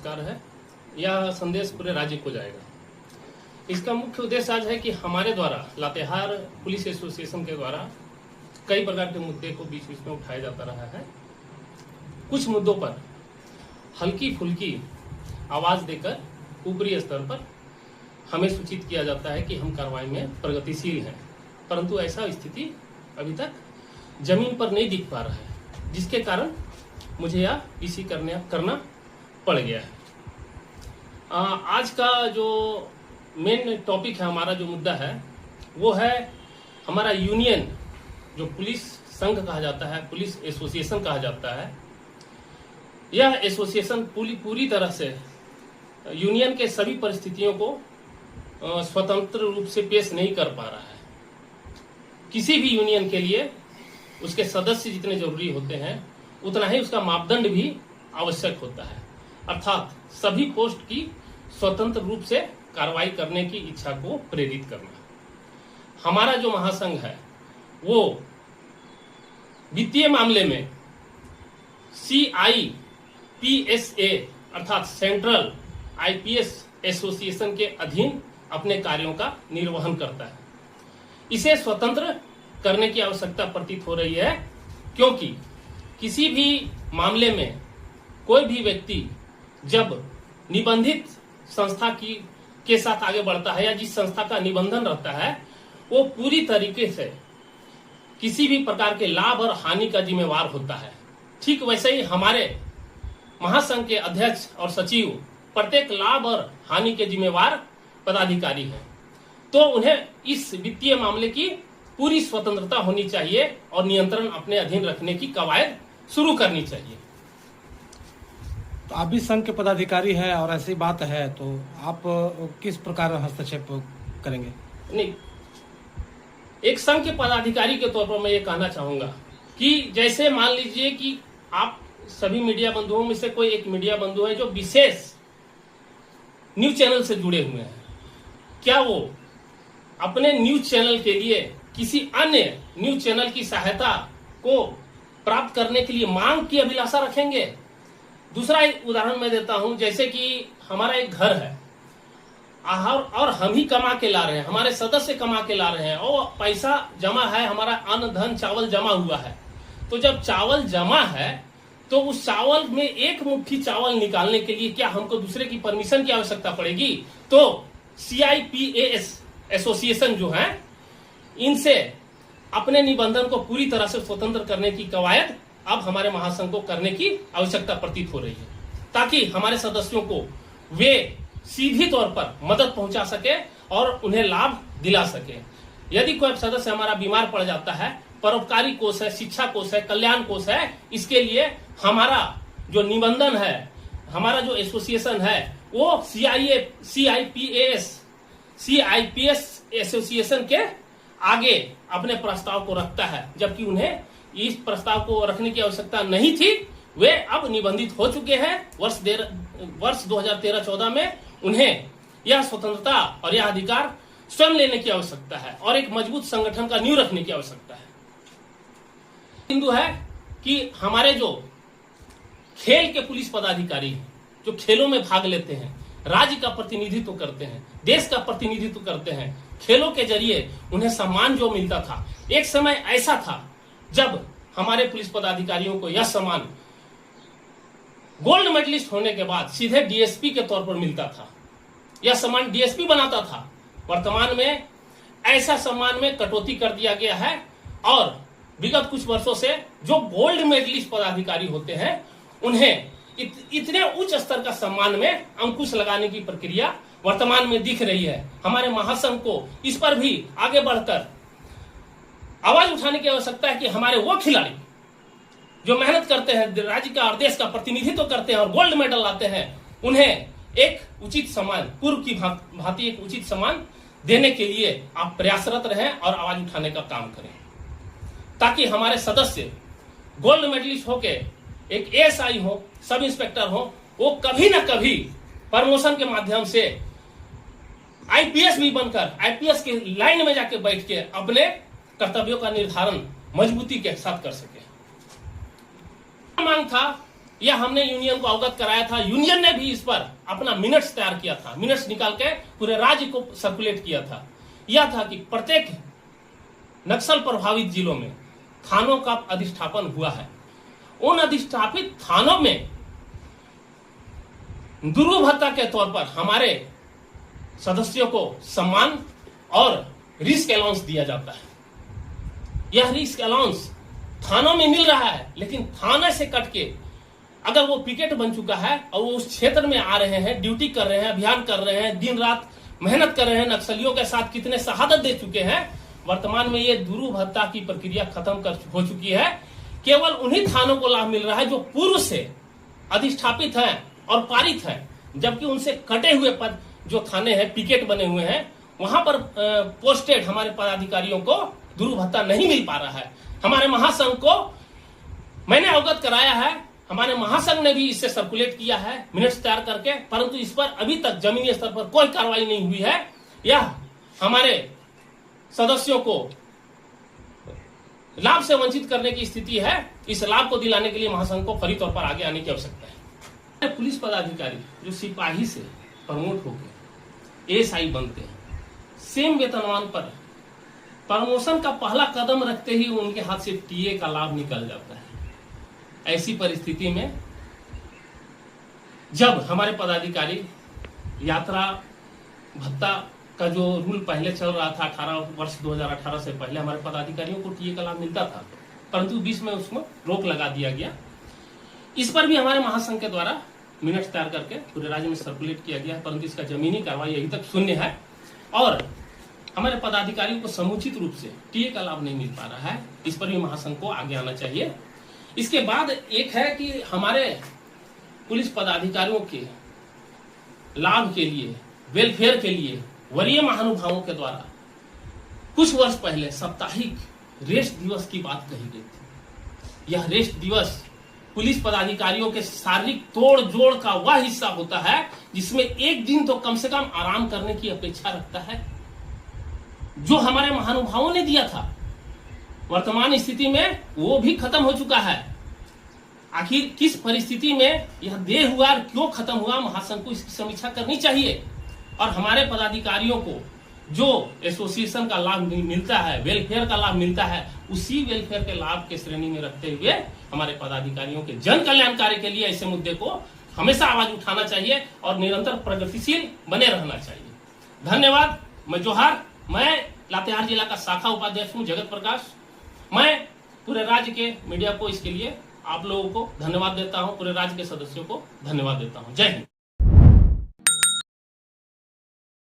पुरस्कार है। यह संदेश पूरे राज्य को जाएगा। इसका मुख्य उद्देश्य आज है कि हमारे द्वारा लातेहार पुलिस एसोसिएशन के द्वारा कई प्रकार के मुद्दे को बीच बीच में उठाया जाता रहा है। कुछ मुद्दों पर हल्की फुल्की आवाज देकर ऊपरी स्तर पर हमें सूचित किया जाता है कि हम कार्रवाई में प्रगतिशील हैं, परंतु ऐसा स्थिति अभी तक जमीन पर नहीं दिख पा रहा है, जिसके कारण मुझे यह इसी करना पड़ गया है। आज का जो मेन टॉपिक है, हमारा जो मुद्दा है वो है हमारा यूनियन, जो पुलिस संघ कहा जाता है, पुलिस एसोसिएशन कहा जाता है। यह एसोसिएशन पूरी तरह से यूनियन के सभी परिस्थितियों को स्वतंत्र रूप से पेश नहीं कर पा रहा है। किसी भी यूनियन के लिए उसके सदस्य जितने जरूरी होते हैं उतना ही उसका मापदंड भी आवश्यक होता है, अर्थात सभी पोस्ट की स्वतंत्र रूप से कार्रवाई करने की इच्छा को प्रेरित करना। हमारा जो महासंघ है वो वित्तीय मामले में CIPSA अर्थात सेंट्रल IPS एसोसिएशन के अधीन अपने कार्यों का निर्वहन करता है। इसे स्वतंत्र करने की आवश्यकता प्रतीत हो रही है, क्योंकि किसी भी मामले में कोई भी व्यक्ति जब निबंधित संस्था के साथ आगे बढ़ता है या जिस संस्था का निबंधन रहता है, वो पूरी तरीके से किसी भी प्रकार के लाभ और हानि का जिम्मेवार होता है। ठीक वैसे ही हमारे महासंघ के अध्यक्ष और सचिव प्रत्येक लाभ और हानि के जिम्मेवार पदाधिकारी हैं, तो उन्हें इस वित्तीय मामले की पूरी स्वतंत्रता होनी चाहिए और नियंत्रण अपने अधीन रखने की कवायद शुरू करनी चाहिए। तो आप भी संघ के पदाधिकारी हैं और ऐसी बात है, तो आप किस प्रकार हस्तक्षेप करेंगे? नहीं, एक संघ के पदाधिकारी के तौर पर मैं ये कहना चाहूंगा कि जैसे मान लीजिए कि आप सभी मीडिया बंधुओं में से कोई एक मीडिया बंधु है जो विशेष न्यूज चैनल से जुड़े हुए हैं, क्या वो अपने न्यूज चैनल के लिए किसी अन्य न्यूज चैनल की सहायता को प्राप्त करने के लिए मांग की अभिलाषा रखेंगे? दूसरा एक उदाहरण मैं देता हूं, जैसे कि हमारा एक घर है और हम ही कमा के ला रहे हैं, हमारे सदस्य कमा के ला रहे हैं और पैसा जमा है, हमारा अन्न धन चावल जमा हुआ है। तो जब चावल जमा है तो उस चावल में एक मुट्ठी चावल निकालने के लिए क्या हमको दूसरे की परमिशन की आवश्यकता पड़ेगी? तो CIPAS एसोसिएशन जो है, इनसे अपने निबंधन को पूरी तरह से स्वतंत्र करने की कवायद अब हमारे महासंघ को करने की आवश्यकता प्रतीत हो रही है, ताकि हमारे सदस्यों को वे सीधी तौर पर मदद पहुंचा सके और उन्हें लाभ दिला सके। यदि कोई सदस्य हमारा बीमार पड़ जाता है, परोपकारी कोष है, शिक्षा कोष है, कल्याण कोष है, इसके लिए हमारा जो निबंधन है, हमारा जो एसोसिएशन है वो CIPS एसोसिएशन के आगे अपने प्रस्ताव को रखता है, जबकि उन्हें इस प्रस्ताव को रखने की आवश्यकता नहीं थी। वे अब निबंधित हो चुके हैं। वर्ष 2013-14 में उन्हें यह स्वतंत्रता और यह अधिकार स्वयं लेने की आवश्यकता है और एक मजबूत संगठन का नींव रखने की आवश्यकता है। बिंदु है कि हमारे जो खेल के पुलिस पदाधिकारी हैं, जो खेलों में भाग लेते हैं, राज्य का प्रतिनिधित्व करते हैं, देश का प्रतिनिधित्व करते हैं, खेलों के जरिए उन्हें सम्मान जो मिलता था, एक समय ऐसा था जब हमारे पुलिस पदाधिकारियों को यह सम्मान गोल्ड मेडलिस्ट होने के बाद सीधे DSP के तौर पर मिलता था। यह सम्मान DSP बनाता था। वर्तमान में ऐसा सम्मान में कटौती कर दिया गया है और विगत कुछ वर्षों से जो गोल्ड मेडलिस्ट पदाधिकारी होते हैं उन्हें इतने उच्च स्तर का सम्मान में अंकुश लगाने की प्रक्रिया वर्तमान में दिख रही है। हमारे महासंघ को इस पर भी आगे बढ़कर आवाज उठाने की आवश्यकता है कि हमारे वो खिलाड़ी जो मेहनत करते हैं, राज्य का और देश का प्रतिनिधित्व करते हैं और गोल्ड मेडल लाते हैं, उन्हें एक उचित सम्मान, पूर्व की भांति एक उचित सम्मान देने के लिए आप प्रयासरत रहें और आवाज उठाने का काम करें, ताकि हमारे सदस्य गोल्ड मेडलिस्ट होके एक ASI हो, सब इंस्पेक्टर हो, वो कभी ना कभी प्रमोशन के माध्यम से IPS भी बनकर IPS के लाइन में जाके बैठ के अपने कर्तव्यों का निर्धारण मजबूती के साथ कर सके। मांग था यह हमने यूनियन को अवगत कराया था। यूनियन ने भी इस पर अपना मिनट्स तैयार किया था, मिनट्स निकाल के पूरे राज्य को सर्कुलेट किया था। यह था कि प्रत्येक नक्सल प्रभावित जिलों में थानों का अधिष्ठापन हुआ है। उन अधिष्ठापित थानों में दुर्ग भत्ता के तौर पर हमारे सदस्यों को सम्मान और रिस्क अलाउंस दिया जाता है। यह रिस्क अलाउंस थानों में मिल रहा है, लेकिन थाने से कट के अगर वो पिकेट बन चुका है और वो उस क्षेत्र में आ रहे हैं, ड्यूटी कर रहे हैं, अभियान कर रहे हैं, दिन रात मेहनत कर रहे हैं, नक्सलियों के साथ कितने शहादत दे चुके हैं, वर्तमान में ये दुर्ग भत्ता की प्रक्रिया खत्म हो चुकी है। केवल उन्हीं थानों को लाभ मिल रहा है जो पूर्व से अधिष्ठापित हैं और पारित हैं, जबकि उनसे कटे हुए पद जो थाने हैं, पिकेट बने हुए हैं, वहां पर पोस्टेड हमारे पदाधिकारियों को दुर्ग भत्ता नहीं मिल पा रहा है। हमारे महासंघ को मैंने अवगत कराया है, हमारे महासंघ ने भी इससे सर्कुलेट किया है मिनट्स तैयार करके, परंतु इस पर अभी तक जमीनी स्तर पर कोई कार्रवाई नहीं हुई है। यह हमारे सदस्यों को लाभ से वंचित करने की स्थिति है। इस लाभ को दिलाने के लिए महासंघ को फौरी तौर पर आगे आने की आवश्यकता है। पुलिस पदाधिकारी जो सिपाही से प्रमोट होकर एएसआई बनते हैं, सेम वेतनमान पर प्रमोशन का पहला कदम रखते ही उनके हाथ से टीए का लाभ निकल जाता है। ऐसी परिस्थिति में जब हमारे पदाधिकारी यात्रा भत्ता का जो रूल पहले चल रहा था 2018 से पहले हमारे पदाधिकारियों को टीए का लाभ मिलता था, परंतु बीच में उसमें रोक लगा दिया गया। इस पर भी हमारे महासंघ के द्वारा मिनट्स तैयार करके पूरे राज्य में सर्कुलेट किया गया, परंतु इसका जमीनी कार्रवाई अभी तक शून्य है और हमारे पदाधिकारियों को समुचित रूप से टीए का लाभ नहीं मिल पा रहा है। इस पर भी महासंघ को आगे आना चाहिए। इसके बाद एक है कि हमारे पुलिस पदाधिकारियों के लाभ के लिए, वेलफेयर के लिए वरीय महानुभावों के द्वारा कुछ वर्ष पहले साप्ताहिक रेस्ट दिवस की बात कही गई थी। यह रेस्ट दिवस पुलिस पदाधिकारियों के शारीरिक तोड़ जोड़ का वह हिस्सा होता है जिसमें एक दिन तो कम से कम आराम करने की अपेक्षा रखता है, जो हमारे महानुभावों ने दिया था। वर्तमान स्थिति में वो भी खत्म हो चुका है। आखिर किस परिस्थिति में यह देर हुआ और क्यों खत्म हुआ, महासंघ को इसकी समीक्षा करनी चाहिए और हमारे पदाधिकारियों को जो एसोसिएशन का लाभ मिलता है, वेलफेयर का लाभ मिलता है, उसी वेलफेयर के लाभ के श्रेणी में रखते हुए हमारे पदाधिकारियों के जन कल्याण कार्य के लिए ऐसे मुद्दे को हमेशा आवाज उठाना चाहिए और निरंतर प्रगतिशील बने रहना चाहिए। धन्यवाद। मैं जोहार। मैं लातेहार जिला का शाखा उपाध्यक्ष हूँ जगत प्रकाश। मैं पूरे राज्य के मीडिया को इसके लिए आप लोगों को धन्यवाद देता हूँ, पूरे राज्य के सदस्यों को धन्यवाद देता हूँ। जय हिंद।